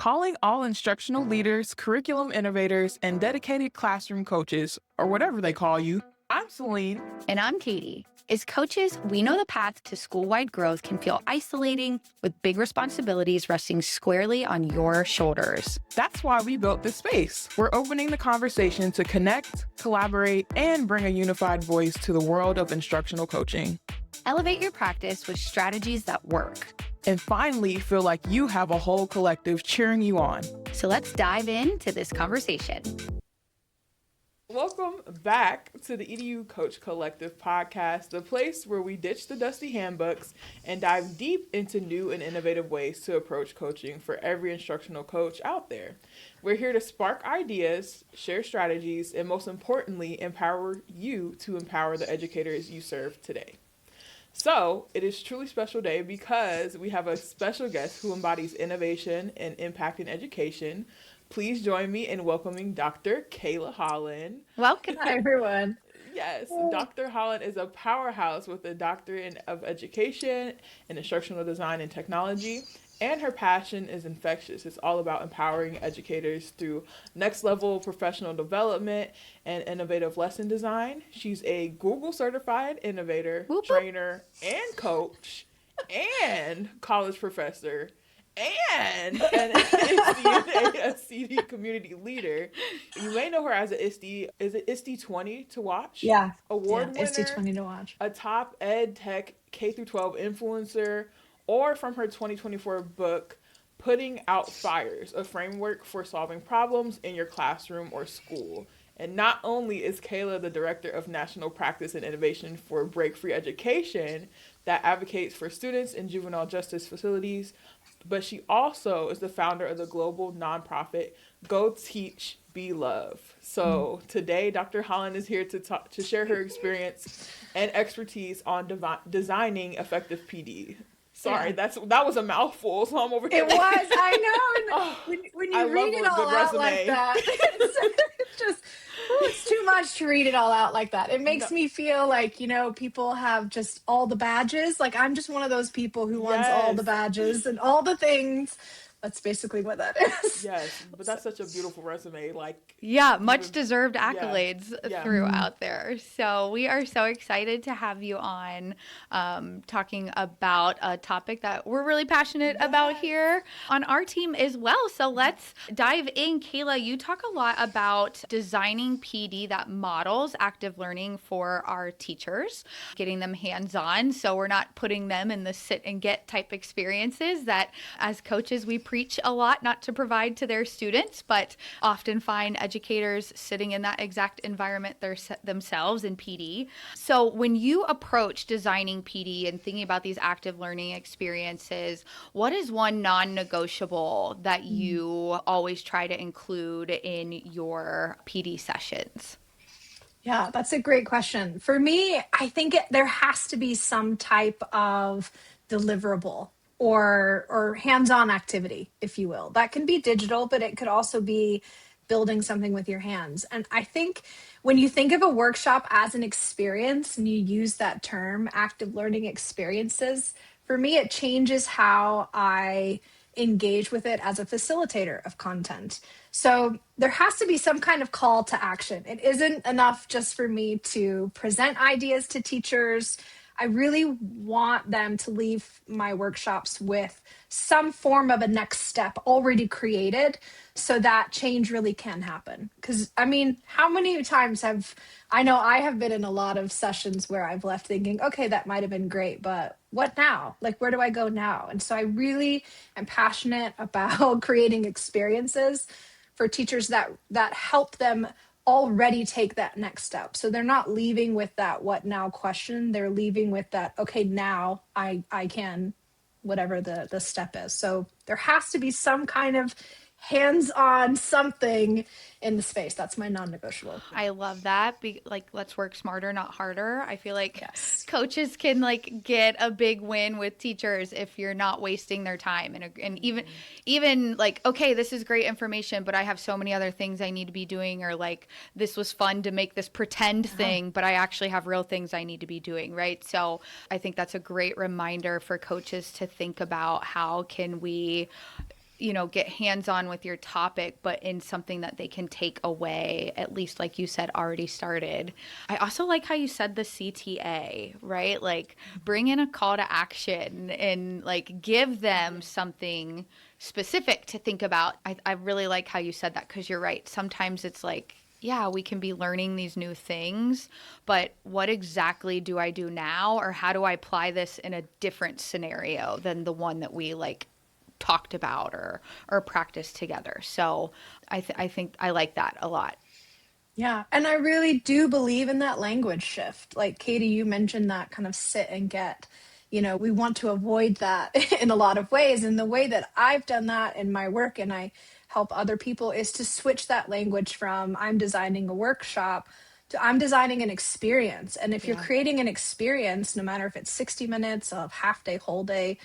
calling all instructional leaders, curriculum innovators, and dedicated classroom coaches, or whatever they call you. I'm Celine. And I'm Katie. As coaches, we know the path to school-wide growth can feel isolating, with big responsibilities resting squarely on your shoulders. That's why we built this space. We're opening the conversation to connect, collaborate, and bring a unified voice to the world of instructional coaching. Elevate your practice with strategies that work. And finally, feel like you have a whole collective cheering you on. So let's dive into this conversation. Welcome back to the EDU Coach Collective podcast, the place where we ditch the dusty handbooks and dive deep into new and innovative ways to approach coaching for every instructional coach out there. We're here to spark ideas, share strategies, and most importantly, empower you to empower the educators you serve today. So it is a truly special day because we have a special guest who embodies innovation and impact in education. Please join me in welcoming Dr. Kaylah Holland. Welcome. Hi, everyone. Yes, Dr. Holland is a powerhouse with a doctorate of education in instructional design and technology, and her passion is infectious. It's all about empowering educators through next level professional development and innovative lesson design. She's a Google certified innovator, trainer, and coach, and college professor, and an ISTE community leader. You may know her as an ISTE, is it ISTE 20 to watch? Yeah. Award winner, ISTE 20 to watch. a top ed tech K-12 influencer, or from her 2024 book, Putting Out Fires, a framework for solving problems in your classroom or school. And not only is Kaylah the director of national practice and innovation for Break Free Education that advocates for students in juvenile justice facilities, but she also is the founder of the global nonprofit Go Teach, Be Love. So today, Dr. Holland is here to share her experience and expertise on designing effective PD. Sorry, that was a mouthful, so I'm over here. It was, I know. When you read it all out like that, it's just, it's too much to read it all out like that. It makes me feel like, people have just all the badges. Like, I'm just one of those people who wants all the badges and all the things. That's basically what that is. Yes, but that's such a beautiful resume. Much deserved accolades throughout there. So we are so excited to have you on talking about a topic that we're really passionate about here on our team as well. So let's dive in. Kaylah, you talk a lot about designing PD that models active learning for our teachers, getting them hands-on. So we're not putting them in the sit and get type experiences that as coaches we preach a lot not to provide to their students, but often find educators sitting in that exact environment themselves in PD. So when you approach designing PD and thinking about these active learning experiences, what is one non-negotiable that you always try to include in your PD sessions? Yeah, that's a great question. For me, I think there has to be some type of deliverable or hands-on activity, if you will. That can be digital, but it could also be building something with your hands. And I think when you think of a workshop as an experience and you use that term, active learning experiences, for me, it changes how I engage with it as a facilitator of content. So there has to be some kind of call to action. It isn't enough just for me to present ideas to teachers. I really want them to leave my workshops with some form of a next step already created so that change really can happen. Because, how many times I know I have been in a lot of sessions where I've left thinking, okay, that might have been great, but what now? Like, where do I go now? And so I really am passionate about creating experiences for teachers that help them already take that next step. So they're not leaving with that what now question. They're leaving with that, okay, now I can, whatever the step is. So there has to be some kind of hands-on something in the space. That's my non-negotiable. I love that. Let's work smarter, not harder. I feel like coaches can get a big win with teachers if you're not wasting their time. And even okay, this is great information, but I have so many other things I need to be doing, or this was fun to make this pretend thing, but I actually have real things I need to be doing, right? So I think that's a great reminder for coaches to think about how can we get hands-on with your topic, but in something that they can take away, at least like you said, already started. I also like how you said the CTA, right? Like bring in a call to action and like give them something specific to think about. I really like how you said that, because you're right. Sometimes it's like, yeah, we can be learning these new things, but what exactly do I do now? Or how do I apply this in a different scenario than the one that we like talked about or practiced together? So I think I like that a lot. Yeah. And I really do believe in that language shift. Like Katie, you mentioned that kind of sit and get. We want to avoid that in a lot of ways. And the way that I've done that in my work and I help other people is to switch that language from I'm designing a workshop to I'm designing an experience. And if you're creating an experience, no matter if it's 60 minutes, a half day, whole day,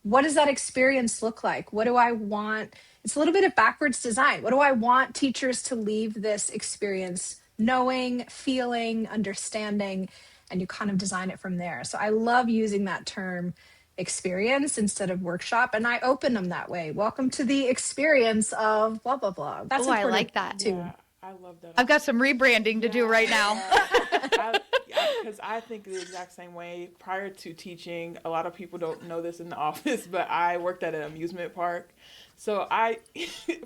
what does that experience look like? What do I want? It's a little bit of backwards design. What do I want teachers to leave this experience knowing, feeling, understanding, and you kind of design it from there. So I love using that term experience instead of workshop, and I open them that way. Welcome to the experience of blah, blah, blah. That's I important like that too. Yeah, I love that. I've got some rebranding to do right now. Because I think the exact same way. Prior to teaching, a lot of people don't know this in the office, but I worked at an amusement park. So I,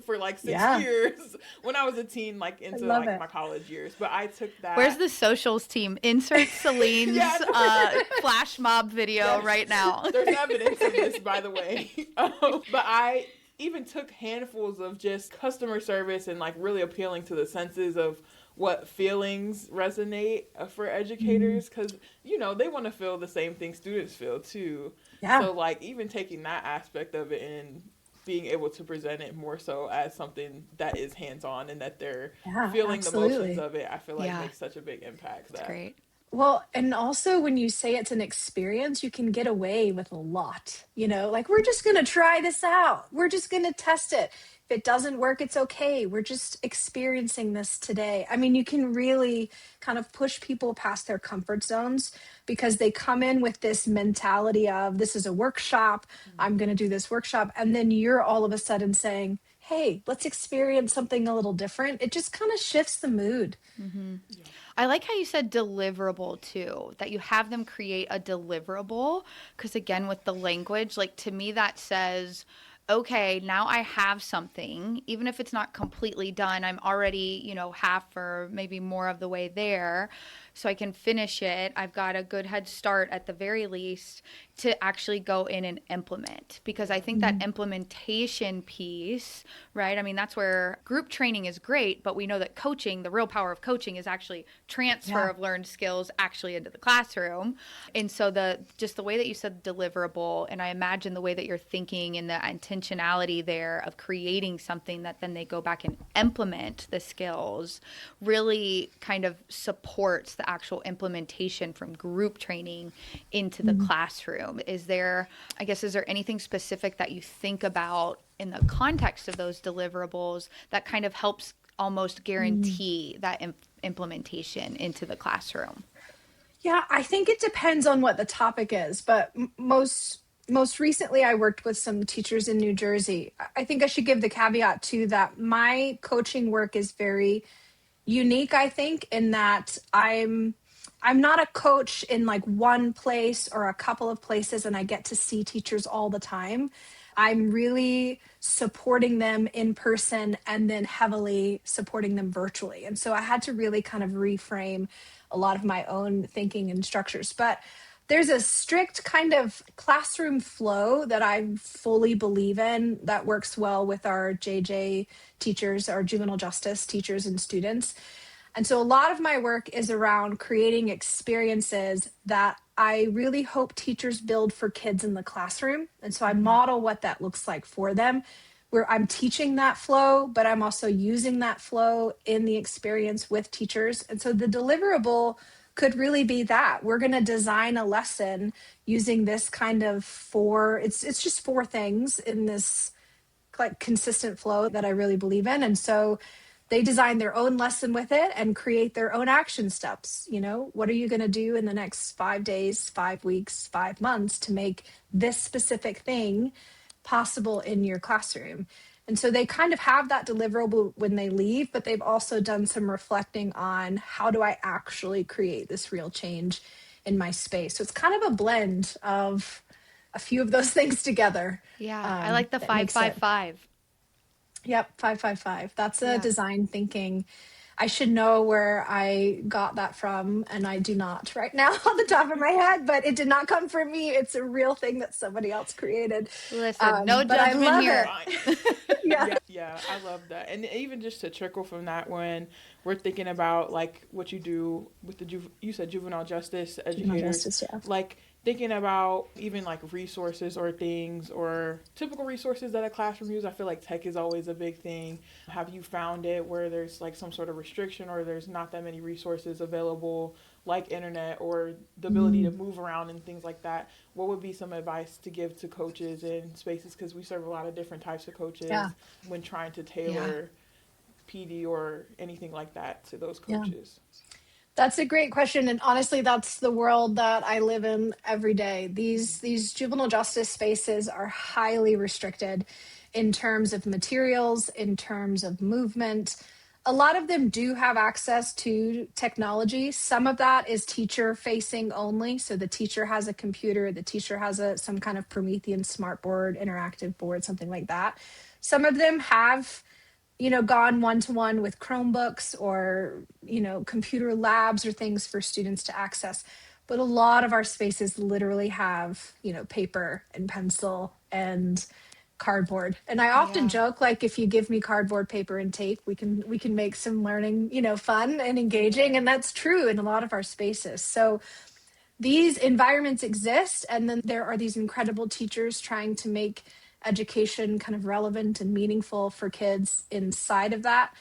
for like 6 years, when I was a teen, like into like my college years, but I took that. Where's the socials team? Insert Celine's flash mob video right now. There's evidence of this, by the way. But I even took handfuls of just customer service and like really appealing to the senses of what feelings resonate for educators, because they want to feel the same thing students feel too. So like even taking that aspect of it and being able to present it more so as something that is hands-on and that they're feeling the motions of it, I feel like makes such a big impact. That's great. Well, and also when you say it's an experience, you can get away with a lot, like we're just going to try this out. We're just going to test it. If it doesn't work, it's okay. We're just experiencing this today. I mean, you can really kind of push people past their comfort zones because they come in with this mentality of this is a workshop. I'm going to do this workshop. And then you're all of a sudden saying, hey, let's experience something a little different. It just kind of shifts the mood. Mm-hmm. Yeah. I like how you said deliverable too, that you have them create a deliverable. Because again, with the language, like to me, that says, okay, now I have something, even if it's not completely done, I'm already, half or maybe more of the way there. So I can finish it. I've got a good head start at the very least to actually go in and implement, because I think that implementation piece, right? I mean, that's where group training is great, but we know that coaching, the real power of coaching is actually transfer of learned skills actually into the classroom. And so just the way that you said deliverable, and I imagine the way that you're thinking and the intentionality there of creating something that then they go back and implement the skills really kind of supports the actual implementation from group training into the classroom. Is there anything specific that you think about in the context of those deliverables that kind of helps almost guarantee that implementation into the classroom? Yeah, I think it depends on what the topic is, but most recently I worked with some teachers in New Jersey. I think I should give the caveat too that my coaching work is very unique, I think, in that I'm not a coach in like one place or a couple of places and I get to see teachers all the time. I'm really supporting them in person and then heavily supporting them virtually. And so I had to really kind of reframe a lot of my own thinking and structures. But there's a strict kind of classroom flow that I fully believe in that works well with our JJ teachers, our juvenile justice teachers and students. And so a lot of my work is around creating experiences that I really hope teachers build for kids in the classroom. And so I model what that looks like for them, where I'm teaching that flow, but I'm also using that flow in the experience with teachers. And so the deliverable could really be that we're going to design a lesson using this kind of it's just four things in this like consistent flow that I really believe in. And so they design their own lesson with it and create their own action steps. What are you going to do in the next 5 days, 5 weeks, 5 months to make this specific thing possible in your classroom. And so they kind of have that deliverable when they leave, but they've also done some reflecting on how do I actually create this real change in my space. So it's kind of a blend of a few of those things together. Yeah, I like the That makes it. 555. Yep, 555. That's a Yeah. design thinking. I should know where I got that from, and I do not right now on the top of my head, but it did not come from me. It's a real thing that somebody else created. Listen, no But I judgment love here. it. Yeah. Yeah, I love that. And even just to trickle from that, when we're thinking about like what you do with the you said juvenile justice Juvenile educators, justice, yeah. like thinking about even like resources or things or typical resources that a classroom use. I feel like tech is always a big thing. Have you found it where there's like some sort of restriction or there's not that many resources available, like internet or the ability to move around and things like that? What would be some advice to give to coaches in spaces, because we serve a lot of different types of coaches, Yeah. when trying to Yeah. tailor PD or anything like that to those Yeah. coaches? That's a great question, and honestly, that's the world that I live in every day. These juvenile justice spaces are highly restricted in terms of materials, in terms of movement. A lot of them do have access to technology. Some of that is teacher facing only. So the teacher has a computer, the teacher has some kind of Promethean smart board, interactive board, something like that. Some of them have gone one-to-one with Chromebooks or, computer labs or things for students to access. But a lot of our spaces literally have, paper and pencil and cardboard. And I often Yeah. joke, like, if you give me cardboard, paper, and tape, we can make some learning, fun and engaging. And that's true in a lot of our spaces. So these environments exist, and then there are these incredible teachers trying to make education kind of relevant and meaningful for kids inside of that.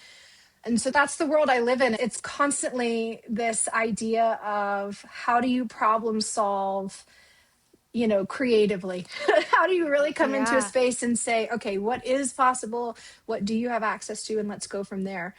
And so that's the world I live in. It's constantly this idea of how do you problem solve, creatively? How do you really come into a Yeah. space and say, okay, what is possible? What do you have access to? And let's go from there.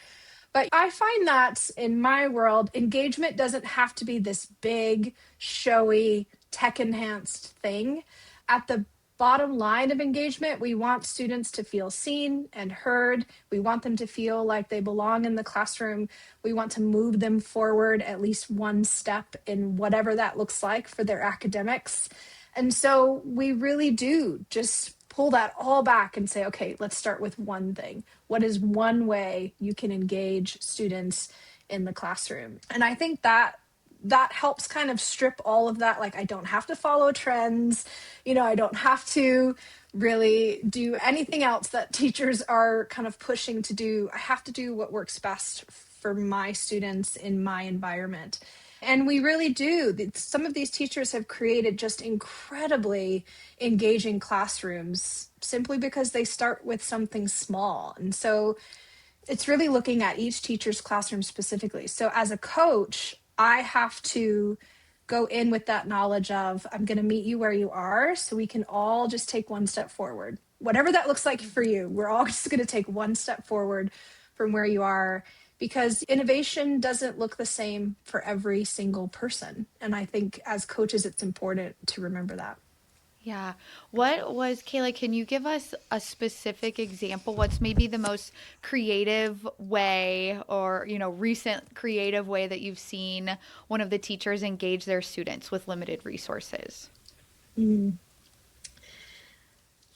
But I find that in my world, engagement doesn't have to be this big, showy, tech enhanced thing. At the bottom line of engagement, we want students to feel seen and heard. We want them to feel like they belong in the classroom. We want to move them forward at least one step in whatever that looks like for their academics. And so we really do just pull that all back and say, okay, let's start with one thing. What is one way you can engage students in the classroom? And I think that helps kind of strip all of that. Like, I don't have to follow trends. I don't have to really do anything else that teachers are kind of pushing to do. I have to do what works best for my students in my environment. And we really do. Some of these teachers have created just incredibly engaging classrooms simply because they start with something small. And so it's really looking at each teacher's classroom specifically. So as a coach, I have to go in with that knowledge of, I'm going to meet you where you are so we can all just take one step forward. Whatever that looks like for you, we're all just going to take one step forward from where you are, because innovation doesn't look the same for every single person. And I think as coaches, it's important to remember that. Yeah. Kayla, can you give us a specific example? What's maybe the most creative way or, recent creative way that you've seen one of the teachers engage their students with limited resources?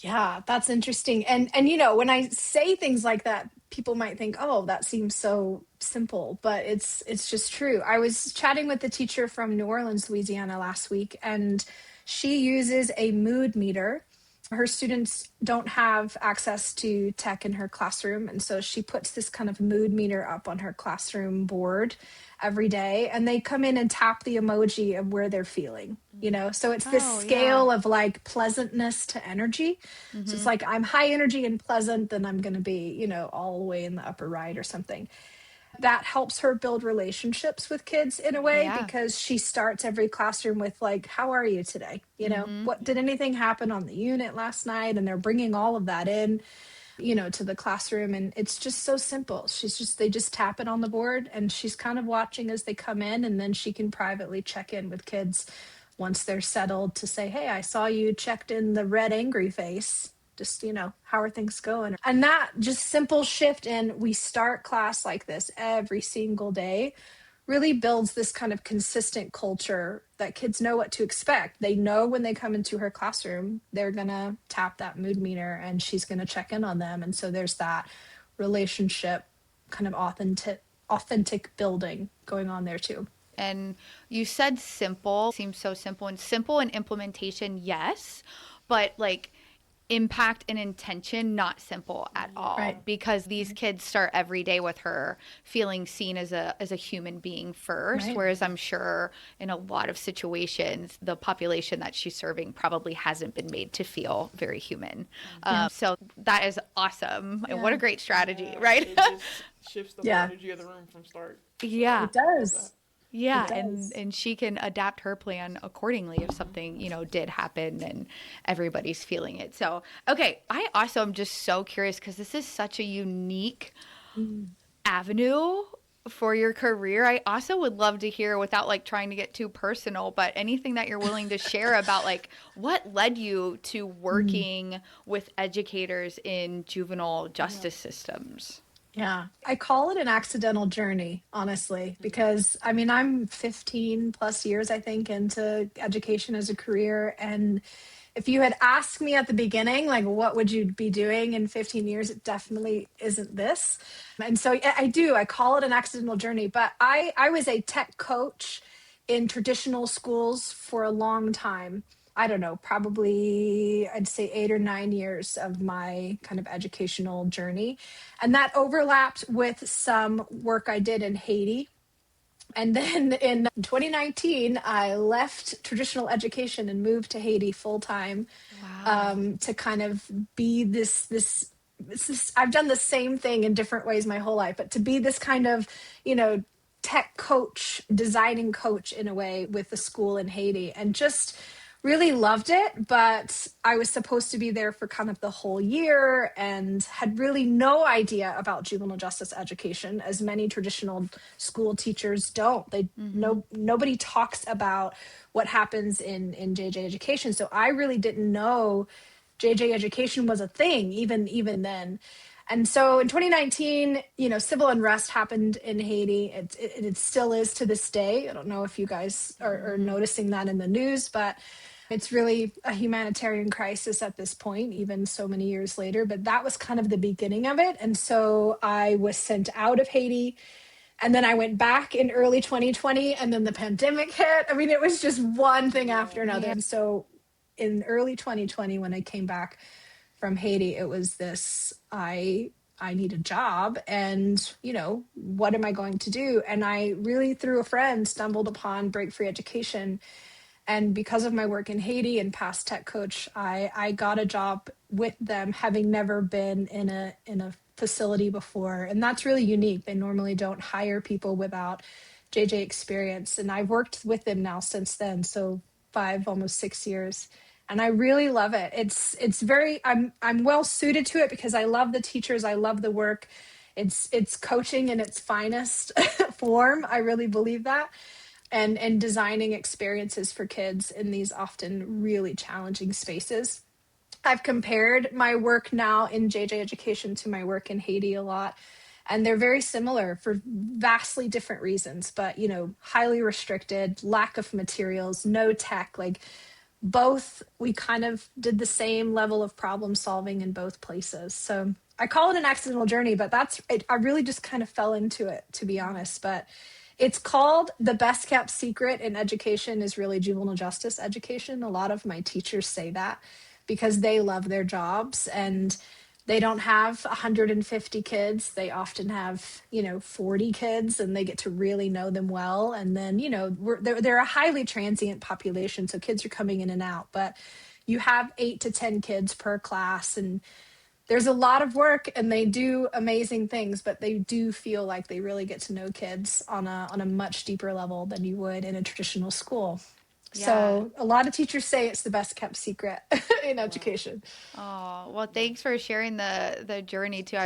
Yeah, that's interesting. And when I say things like that, people might think, "Oh, that seems so simple," but it's just true. I was chatting with the teacher from New Orleans, Louisiana last week, and she uses a mood meter. Her students don't have access to tech in her classroom, and so she puts this kind of mood meter up on her classroom board every day, and they come in and tap the emoji of where they're feeling. So it's this Oh, yeah. scale of like pleasantness to energy. So it's Mm-hmm. like, I'm high energy and pleasant, then I'm going to be, all the way in the upper right or something. That helps her build relationships with kids in a way, Yeah. because she starts every classroom with like, how are you today? Mm-hmm. What did anything happen on the unit last night? And they're bringing all of that in, to the classroom. And it's just so simple. They just tap it on the board, and she's kind of watching as they come in. And then she can privately check in with kids once they're settled to say, hey, I saw you checked in the red angry face. just, how are things going? And that just simple shift in we start class like this every single day really builds this kind of consistent culture that kids know what to expect. They know when they come into her classroom, they're going to tap that mood meter and she's going to check in on them. And so there's that relationship kind of authentic building going on there too. And you said simple, seems so simple, and simple in implementation, yes, but like impact and intention, not simple at all. Right. Because these kids start every day with her feeling seen as a human being first, Right. whereas I'm sure in a lot of situations, the population that she's serving probably hasn't been made to feel very human. So that is awesome. And what a great strategy, right? It just shifts the whole energy of the room from start. Yeah. It does. Yeah, It does. and she can adapt her plan accordingly if something, did happen and everybody's feeling it. So, okay, I also am just so curious because this is such a unique avenue for your career. I also would love to hear, without like trying to get too personal, but anything that you're willing to share about like what led you to working with educators in juvenile justice systems. Yeah, I call it an accidental journey, honestly, because I'm 15 plus years, I think, into education as a career. And if you had asked me at the beginning, like, what would you be doing in 15 years? It definitely isn't this. And so I call it an accidental journey, but I was a tech coach in traditional schools for a long time. I don't know, probably I'd say 8 or 9 years of my kind of educational journey. And that overlapped with some work I did in Haiti. And then in 2019, I left traditional education and moved to Haiti full time. Wow. To kind of be I've done the same thing in different ways my whole life, but to be this kind of, tech coach, designing coach in a way with the school in Haiti, and just really loved it. But I was supposed to be there for kind of the whole year and had really no idea about juvenile justice education, as many traditional school teachers don't. Nobody talks about what happens in JJ education. So I really didn't know JJ education was a thing even then. And so in 2019, civil unrest happened in Haiti. It still is to this day. I don't know if you guys are noticing that in the news, but it's really a humanitarian crisis at this point, even so many years later. But that was kind of the beginning of it. And so I was sent out of Haiti. And then I went back in early 2020, and then the pandemic hit. It was just one thing after another. Yeah. And so in early 2020, when I came back from Haiti, it was this, I need a job, and what am I going to do? And I really, through a friend, stumbled upon Break Free Education. And because of my work in Haiti and past tech coach, I got a job with them, having never been in a facility before. And that's really unique. They normally don't hire people without JJ experience. And I've worked with them now since then, so 5, almost 6 years. And I really love it. It's very, I'm well suited to it because I love the teachers. I love the work. It's coaching in its finest form. I really believe that. And designing experiences for kids in these often really challenging spaces. I've compared my work now in JJ education to my work in Haiti a lot, and they're very similar for vastly different reasons, but highly restricted, lack of materials, no tech, like both, we kind of did the same level of problem solving in both places. So I call it an accidental journey, but that's it. I really just kind of fell into it, to be honest. But it's called the best kept secret in education is really juvenile justice education. A lot of my teachers say that because they love their jobs, and they don't have 150 kids. They often have, 40 kids, and they get to really know them well. And then, they're a highly transient population. So kids are coming in and out, but you have 8 to 10 kids per class, and there's a lot of work, and they do amazing things, but they do feel like they really get to know kids on a much deeper level than you would in a traditional school. Yeah. So a lot of teachers say it's the best kept secret in education. Oh, well, thanks for sharing the journey too.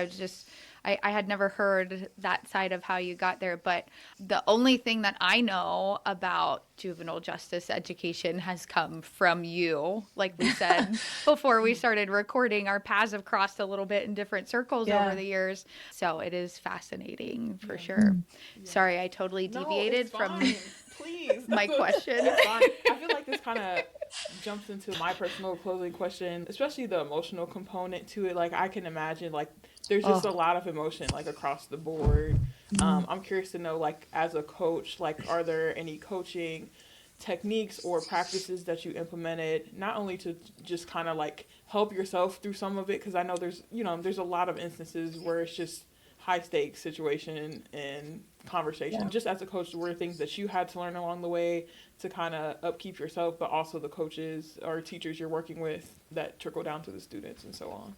I had never heard that side of how you got there, but the only thing that I know about juvenile justice education has come from you. Like we said before we started recording, our paths have crossed a little bit in different circles over the years. So it is fascinating for sure. Yeah. Sorry, I totally deviated from Please. my question. It's fine. I feel like this kind of jumps into my personal closing question, especially the emotional component to it. Like, I can imagine, like, there's just a lot of emotion, like, across the board. I'm curious to know, like, as a coach, like, are there any coaching techniques or practices that you implemented, not only to just kind of, like, help yourself through some of it, because I know there's a lot of instances where it's just high stakes situation and conversation. Just as a coach, were things that you had to learn along the way to kind of upkeep yourself, but also the coaches or teachers you're working with that trickle down to the students and so on?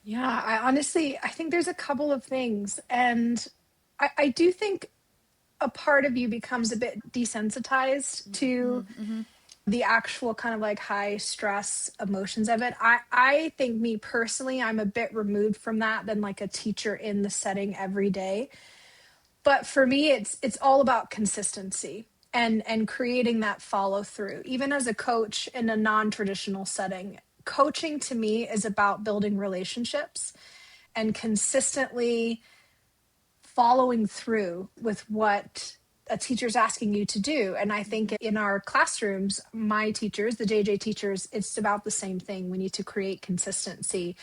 Yeah, I think there's a couple of things. And I do think a part of you becomes a bit desensitized to the actual kind of like high stress emotions of it. I think, me personally, I'm a bit removed from that than like a teacher in the setting every day. But for me, it's all about consistency and creating that follow through. Even as a coach in a non-traditional setting, coaching to me is about building relationships and consistently following through with what a teacher's asking you to do. And I think in our classrooms, my teachers, the JJ teachers, it's about the same thing. We need to create consistency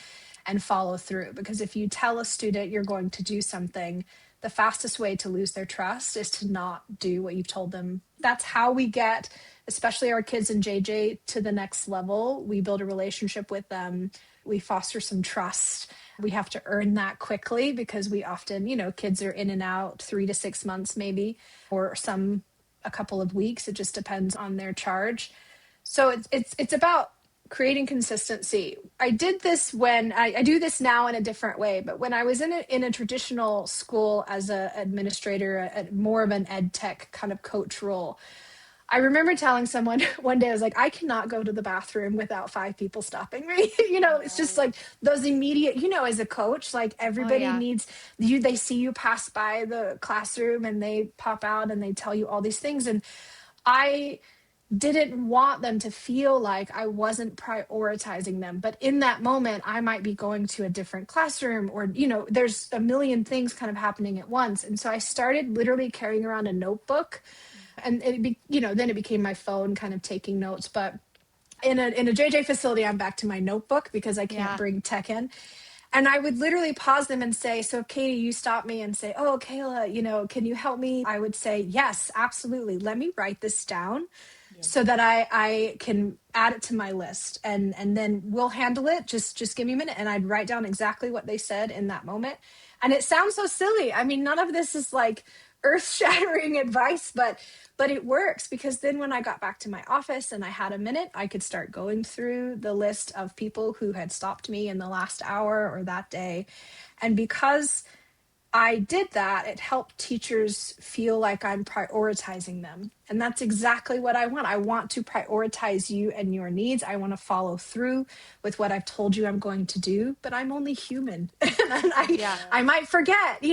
and follow through, because if you tell a student you're going to do something, the fastest way to lose their trust is to not do what you've told them. That's how we get, especially our kids in JJ, to the next level. We build a relationship with them. We foster some trust. We have to earn that quickly, because we often, kids are in and out 3 to 6 months maybe, or some a couple of weeks. It just depends on their charge. So it's about creating consistency. I did this when I do this now in a different way, but when I was in a traditional school as an administrator, more of an ed tech kind of coach role, I remember telling someone one day, I was like, I cannot go to the bathroom without 5 people stopping me. It's just like those immediate, as a coach, like everybody needs you. They see you pass by the classroom and they pop out and they tell you all these things. And I didn't want them to feel like I wasn't prioritizing them. But in that moment, I might be going to a different classroom, or, there's a million things kind of happening at once. And so I started literally carrying around a notebook, and then it became my phone kind of taking notes. But in a JJ facility, I'm back to my notebook because I can't bring tech in. And I would literally pause them and say, so Katie, you stop me and say, oh, Kayla, can you help me? I would say, yes, absolutely. Let me write this down so that I can add it to my list, and then we'll handle it. Just give me a minute. And I'd write down exactly what they said in that moment. And it sounds so silly. I mean, none of this is like earth-shattering advice, but it works, because then when I got back to my office and I had a minute, I could start going through the list of people who had stopped me in the last hour or that day. And because I did that, it helped teachers feel like I'm prioritizing them. And that's exactly what I want. I want to prioritize you and your needs. I want to follow through with what I've told you I'm going to do, but I'm only human. And I might forget,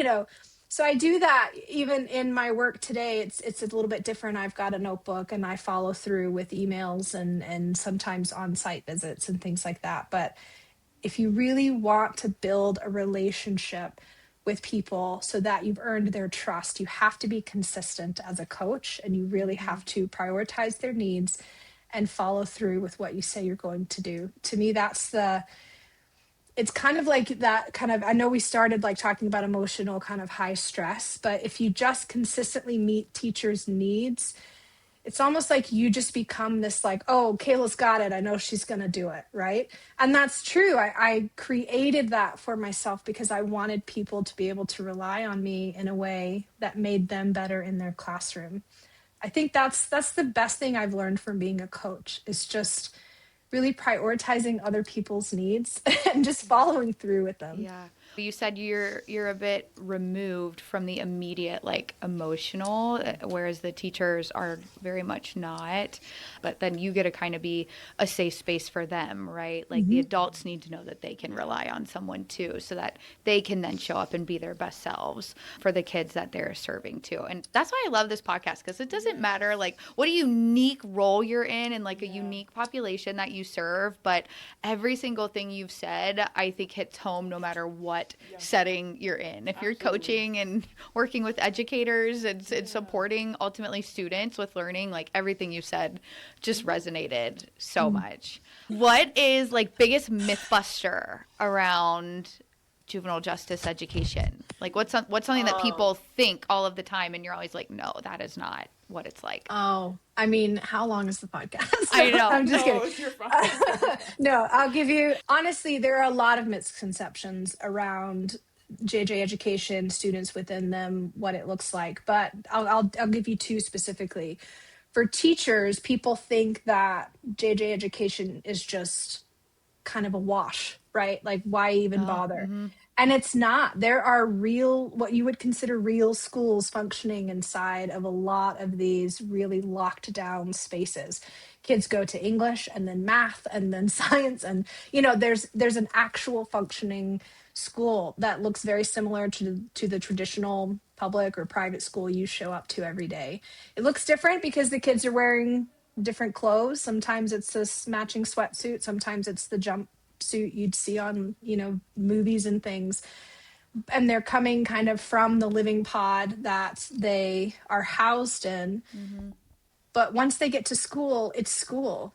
So I do that even in my work today. It's a little bit different. I've got a notebook and I follow through with emails and sometimes on-site visits and things like that. But if you really want to build a relationship with people so that you've earned their trust, you have to be consistent as a coach, and you really have to prioritize their needs and follow through with what you say you're going to do. To me, it's kind of like that kind of, I know we started like talking about emotional kind of high stress, but if you just consistently meet teachers' needs, it's almost like you just become this like, oh, Kayla's got it. I know she's going to do it. Right. And that's true. I created that for myself because I wanted people to be able to rely on me in a way that made them better in their classroom. I think that's the best thing I've learned from being a coach, is just really prioritizing other people's needs and just following through with them. Yeah. You said you're a bit removed from the immediate like emotional, whereas the teachers are very much not. But then you get to kind of be a safe space for them, right? Like the adults need to know that they can rely on someone too, so that they can then show up and be their best selves for the kids that they're serving too. And that's why I love this podcast, because it doesn't matter like what a unique role you're in and like a unique population that you serve, but every single thing you've said, I think hits home no matter what setting you're in. If you're coaching and working with educators and supporting ultimately students with learning, like everything you said just resonated so much. What is like biggest myth buster around juvenile justice education? Like what's something that people think all of the time and you're always like, no, that is not what it's like? Oh, I mean, how long is the podcast? I know. I'm just kidding. You're fine. No, I'll give you, honestly, there are a lot of misconceptions around JJ education, students within them, what it looks like. But I'll give you two specifically. For teachers, people think that JJ education is just kind of a wash, right? Like, why even bother? And it's not. There are real, what you would consider real schools functioning inside of a lot of these really locked down spaces. Kids go to English and then math and then science. And, there's an actual functioning school that looks very similar to the traditional public or private school you show up to every day. It looks different because the kids are wearing different clothes. Sometimes it's this matching sweatsuit. Sometimes it's the jumpsuit you'd see on, movies and things. And they're coming kind of from the living pod that they are housed in. But once they get to school, it's school.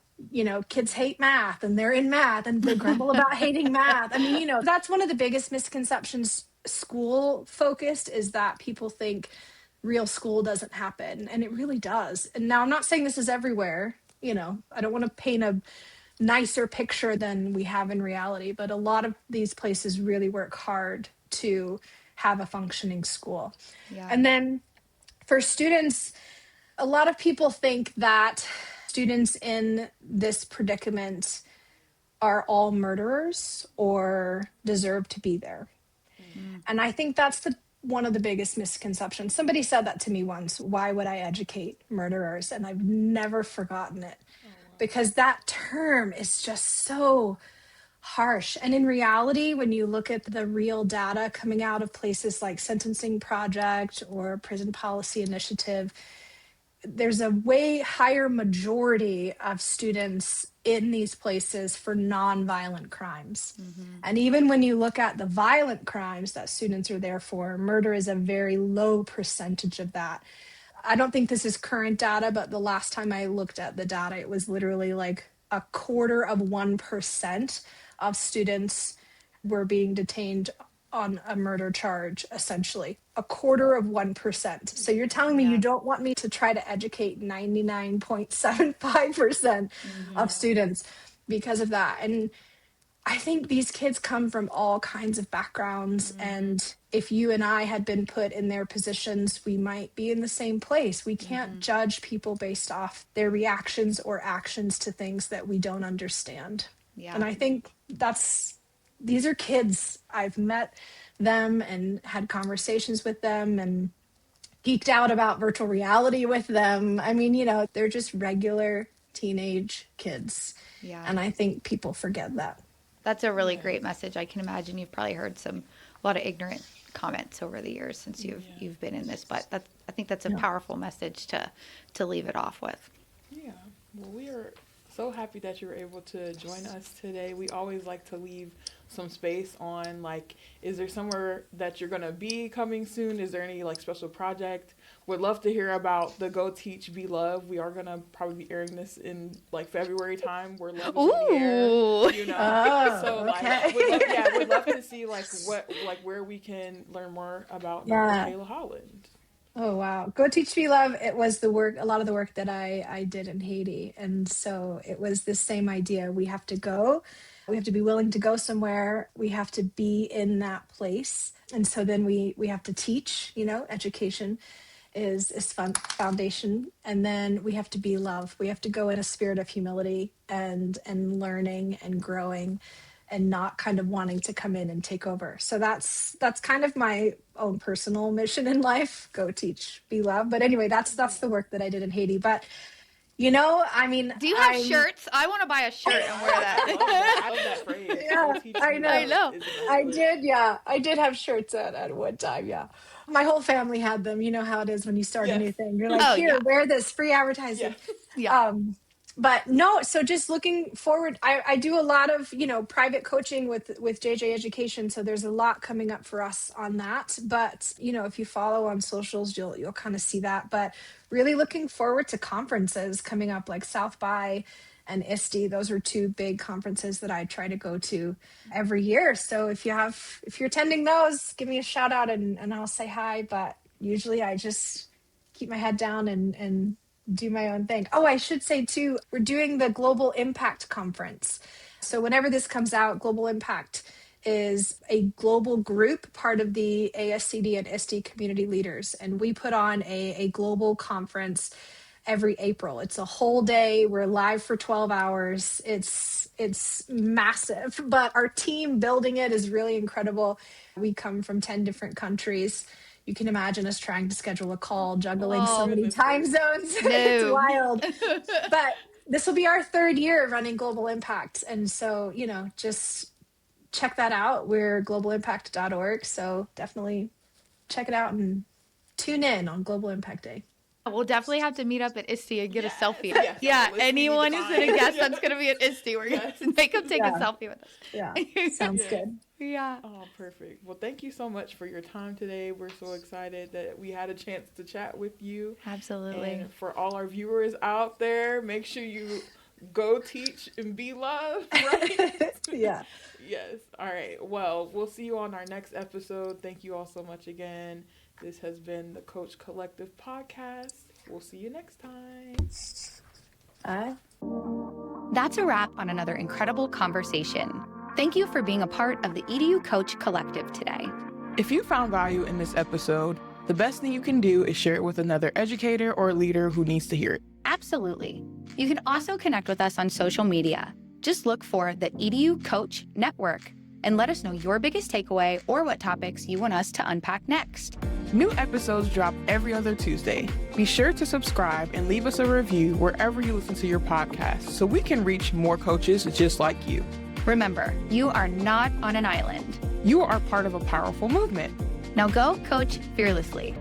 Kids hate math and they're in math and they grumble about hating math. I mean, that's one of the biggest misconceptions school focused is that people think real school doesn't happen, and it really does. And now I'm not saying this is everywhere. I don't want to paint a nicer picture than we have in reality, but a lot of these places really work hard to have a functioning school. Yeah. And then for students, a lot of people think that students in this predicament are all murderers or deserve to be there. And I think that's one of the biggest misconceptions. Somebody said that to me once, why would I educate murderers? And I've never forgotten it because that term is just so harsh. And in reality, when you look at the real data coming out of places like Sentencing Project or Prison Policy Initiative, there's a way higher majority of students in these places for nonviolent crimes. And even when you look at the violent crimes that students are there for, murder is a very low percentage of that. I don't think this is current data, but the last time I looked at the data, it was literally like 0.25% of students were being detained on a murder charge, essentially 0.25%. So you're telling me you don't want me to try to educate 99.75% of students because of that. And I think these kids come from all kinds of backgrounds. And if you and I had been put in their positions, we might be in the same place. We can't judge people based off their reactions or actions to things that we don't understand. Yeah. And I think these are kids. I've met them and had conversations with them and geeked out about virtual reality with them. I mean, they're just regular teenage kids. Yeah. And I think people forget that. That's a really great message. I can imagine you've probably heard a lot of ignorant comments over the years since you've been in this, but I think that's a powerful message to leave it off with. Yeah. Well, we are so happy that you were able to join us today. We always like to leave some space on, like, is there somewhere that you're going to be coming soon? Is there any, like, special project? Would love to hear about the Go Teach, Be Love. We are going to probably be airing this in, like, February time where love is in the air, so, okay. like, would love to see, like, where we can learn more about Kaylah Holland. Oh, wow. Go Teach, Be Love. It was a lot of the work that I did in Haiti. And so it was the same idea. We have to go. We have to be willing to go somewhere. We have to be in that place. And so then we have to teach, education. is foundation. And then we have to be love. We have to go in a spirit of humility and learning and growing and not kind of wanting to come in and take over. So that's kind of my own personal mission in life. Go teach, be love. But anyway, that's the work that I did in Haiti. But I mean, do you have shirts? I want to buy a shirt and wear that. I love that phrase. Yeah, I know. I did. Yeah, I did have shirts at one time. Yeah, my whole family had them. You know how it is when you start a new thing. You're like, here, wear this, free advertising. Yeah. But no, so just looking forward, I do a lot of, private coaching with JJ Education. So there's a lot coming up for us on that. But, if you follow on socials, you'll kind of see that. But really looking forward to conferences coming up like South by and ISTE. Those are two big conferences that I try to go to every year. So if you're attending those, give me a shout out and I'll say hi. But usually I just keep my head down and do my own thing. Oh, I should say too, we're doing the Global Impact Conference. So whenever this comes out, Global Impact is a global group, part of the ASCD and ISTE community leaders. And we put on a global conference every April. It's a whole day. We're live for 12 hours. It's massive, but our team building it is really incredible. We come from 10 different countries. You can imagine us trying to schedule a call, juggling so many time zones. No. It's wild. But this will be our third year running Global Impact. And so, just check that out. We're globalimpact.org. So definitely check it out and tune in on Global Impact Day. We'll definitely have to meet up at ISTE and get a selfie. Yes, yeah, anyone who's going to guess that's going to be at ISTE, we're going to make them take a selfie with us. Yeah, sounds good. Yeah. Oh, perfect. Well, thank you so much for your time today. We're so excited that we had a chance to chat with you. Absolutely. And for all our viewers out there, make sure you go teach and be loved, right? Yeah. Yes. All right. Well, we'll see you on our next episode. Thank you all so much again. This has been the Coach Collective podcast. We'll see you next time. Bye. That's a wrap on another incredible conversation. Thank you for being a part of the EDU Coach Collective today. If you found value in this episode, the best thing you can do is share it with another educator or leader who needs to hear it. Absolutely. You can also connect with us on social media. Just look for the EDU Coach Network and let us know your biggest takeaway or what topics you want us to unpack next. New episodes drop every other Tuesday. Be sure to subscribe and leave us a review wherever you listen to your podcast so we can reach more coaches just like you. Remember, you are not on an island. You are part of a powerful movement. Now go coach fearlessly.